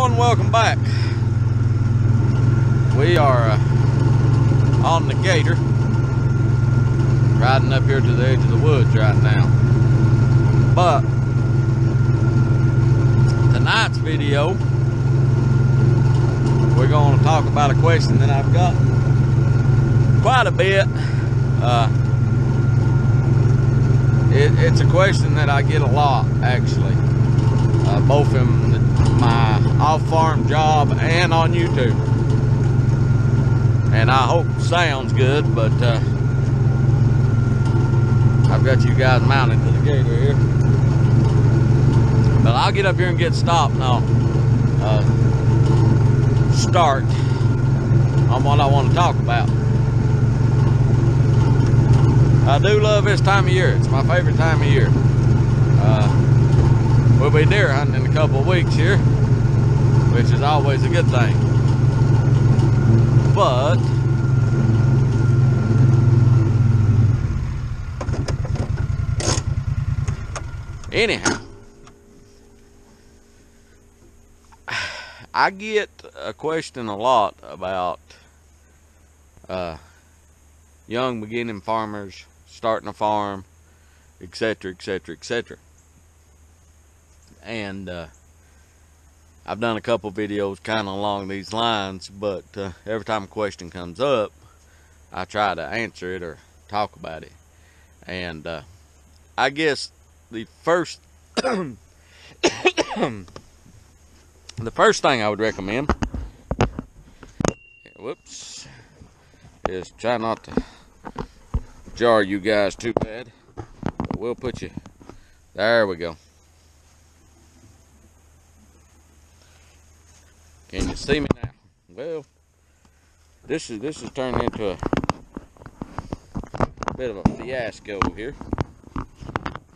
everyone, welcome back. We are on the Gator, riding up here to the edge of the woods right now. But tonight's video, we're going to talk about a question that I've gotten quite a bit. It's a question that I get a lot, actually, both in my off-farm job and on YouTube. And I hope it sounds good, but I've got you guys mounted to the Gator here. But I'll get up here and get stopped now. Start on what I want to talk about. I do love this time of year. It's my favorite time of year. We'll be deer hunting in a couple of weeks here, which is always a good thing. But anyhow, I get a question a lot about young beginning farmers starting a farm, etc., etc., etc. And I've done a couple videos kind of along these lines, but every time a question comes up, I try to answer it or talk about it. And I guess the first the first thing I would recommend, whoops, is try not to jar you guys too bad. But we'll put you, there we go. Can you see me now? Well, this is turned into a bit of a fiasco here.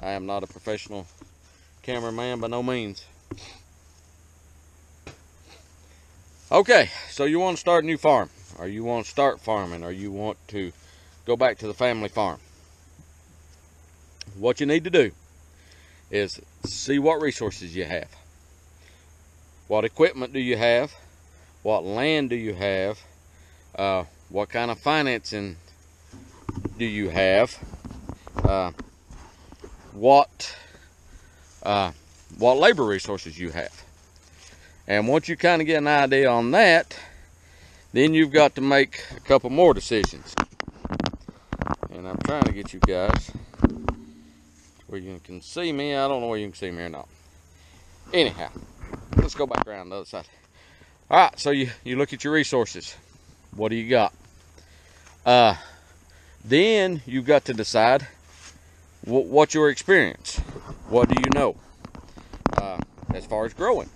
I am not a professional cameraman by no means. Okay, so you want to start a new farm, or you want to start farming, or you want to go back to the family farm. What you need to do is see what resources you have. What equipment do you have? What land do you have? What kind of financing do you have? What labor resources you have? And once you kind of get an idea on that, then you've got to make a couple more decisions. And I'm trying to get you guys where you can see me. I don't know where you can see me or not. Anyhow, let's go back around the other side. All right, so you look at your resources. What do you got? Then you've got to decide what's your experience. What do you know as far as growing?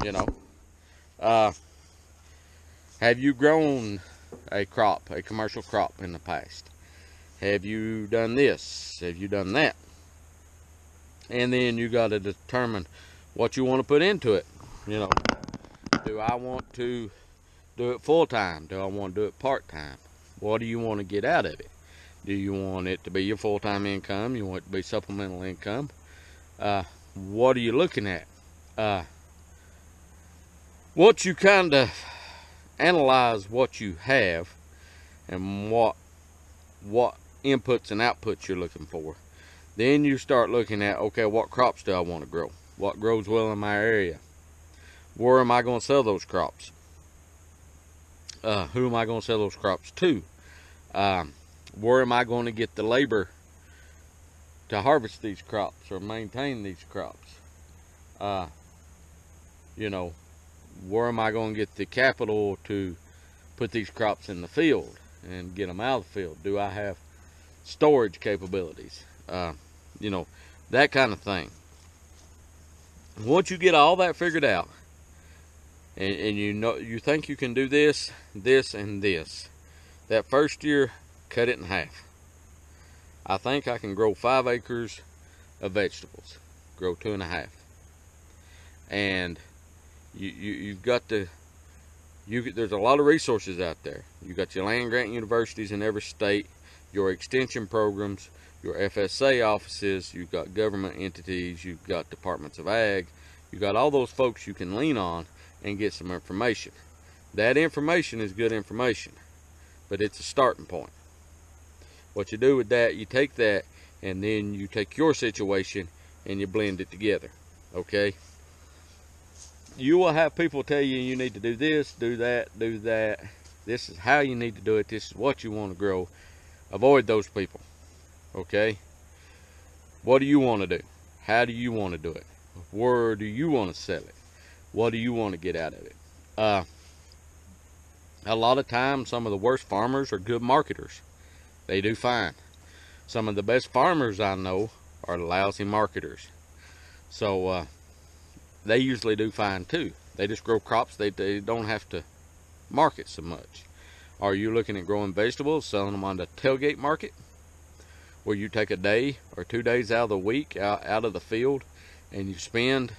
You know, have you grown a crop, a commercial crop in the past? Have you done this? Have you done that? And then you got to determine what you want to put into it. You know, do I want to do it full-time? Do I want to do it part-time? What do you want to get out of it? Do you want it to be your full-time income? You want it to be supplemental income? What are you looking at? Once you kind of analyze what you have and what inputs and outputs you're looking for, then you start looking at, okay, what crops do I want to grow? What grows well in my area? Where am I going to sell those crops? Who am I going to sell those crops to? Where am I going to get the labor to harvest these crops or maintain these crops? You know, where am I going to get the capital to put these crops in the field and get them out of the field? Do I have storage capabilities? You know, that kind of thing. Once you get all that figured out, and you know, you think you can do this, this, and this, that first year, cut it in half. I think I can grow 5 acres of vegetables, grow 2.5. And you've got to, there's a lot of resources out there. You got your land grant universities in every state, your extension programs, your FSA offices, you've got government entities, you've got departments of ag, you've got all those folks you can lean on and get some information. That information is good information, but it's a starting point. What you do with that, you take that, and then you take your situation and you blend it together. Okay? You will have people tell you you need to do this, do that, do that. This is how you need to do it. This is what you want to grow. Avoid those people. Okay? What do you want to do? How do you want to do it? Where do you want to sell it? What do you want to get out of it? A lot of times, some of the worst farmers are good marketers. They do fine. Some of the best farmers I know are lousy marketers. So they usually do fine too. They just grow crops. They don't have to market so much. Are you looking at growing vegetables, selling them on the tailgate market, where you take a day or 2 days out of the week out of the field and you spend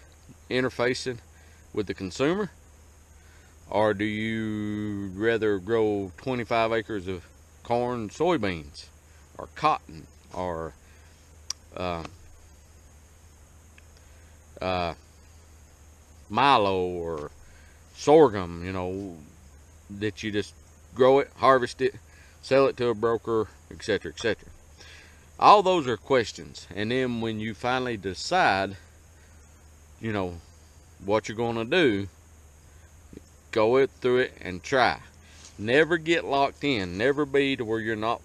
interfacing with the consumer? Or do you rather grow 25 acres of corn, soybeans, or cotton, or milo or sorghum, you know, that you just grow it, harvest it, sell it to a broker, etc., etc. All those are questions. And then when you finally decide, you know, what you're going to do, go through it and try. Never get locked in. Never be to where you're not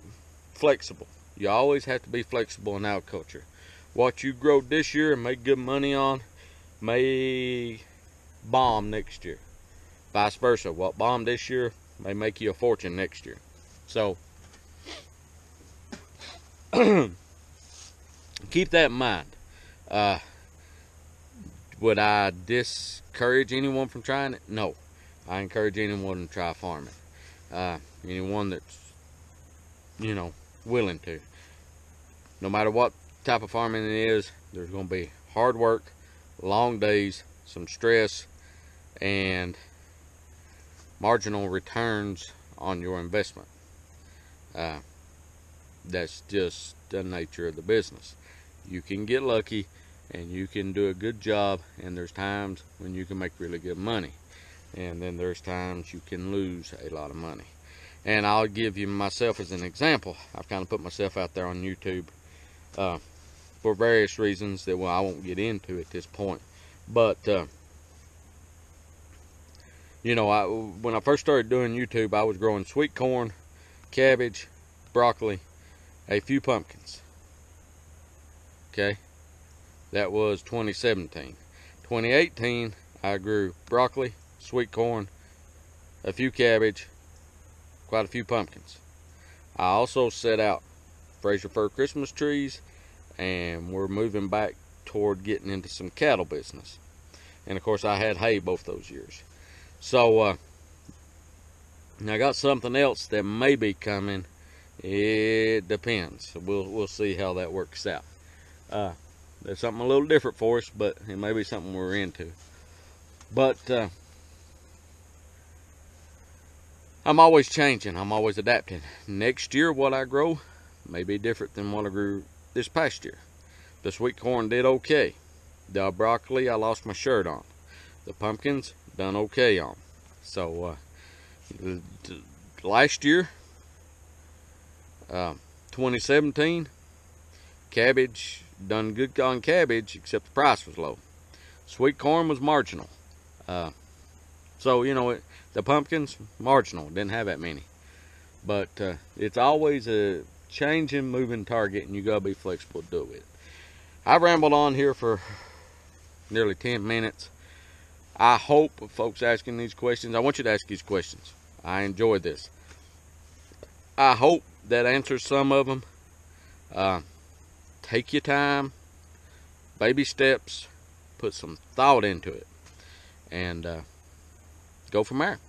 flexible. You always have to be flexible in agriculture. What you grow this year and make good money on may bomb next year. Vice versa. What bombed this year may make you a fortune next year. So keep that in mind. Would I discourage anyone from trying it? No. I encourage anyone to try farming. Anyone that's, you know, willing to. No matter what type of farming it is, there's going to be hard work, long days, some stress, and marginal returns on your investment. That's just the nature of the business. You can get lucky and you can do a good job, and there's times when you can make really good money, and then there's times you can lose a lot of money. And I'll give you myself as an example. I've kind of put myself out there on YouTube for various reasons that I won't get into at this point. But you know, when I first started doing YouTube, I was growing sweet corn, cabbage, broccoli, a few pumpkins. Okay, that was 2017. 2018, I grew broccoli, sweet corn, a few cabbage, quite a few pumpkins. I also set out Fraser fir Christmas trees, and we're moving back toward getting into some cattle business. And of course, I had hay both those years. So I got something else that may be coming. It depends. We'll see how that works out. There's something a little different for us, but it may be something we're into. But I'm always changing. I'm always adapting. Next year, what I grow may be different than what I grew this past year. The sweet corn did okay. The broccoli, I lost my shirt on. The pumpkins, done okay on. So last year, 2017, cabbage, done good on cabbage, except the price was low. Sweet corn was marginal. So, you know, the pumpkins, marginal, didn't have that many. But it's always a changing, moving target, and you gotta be flexible to do it. I've rambled on here for nearly 10 minutes. I hope folks asking these questions, I want you to ask these questions. I enjoy this. I hope that answers some of them. Take your time, baby steps, put some thought into it, and go from there.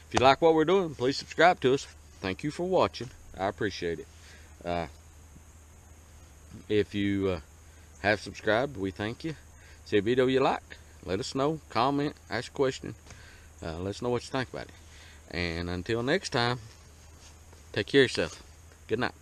If you like what we're doing, please subscribe to us. Thank you for watching. I appreciate it. If you have subscribed, we thank you. See a video you like, let us know, comment, ask a question, let us know what you think about it. And until next time, take care of yourself. Good night.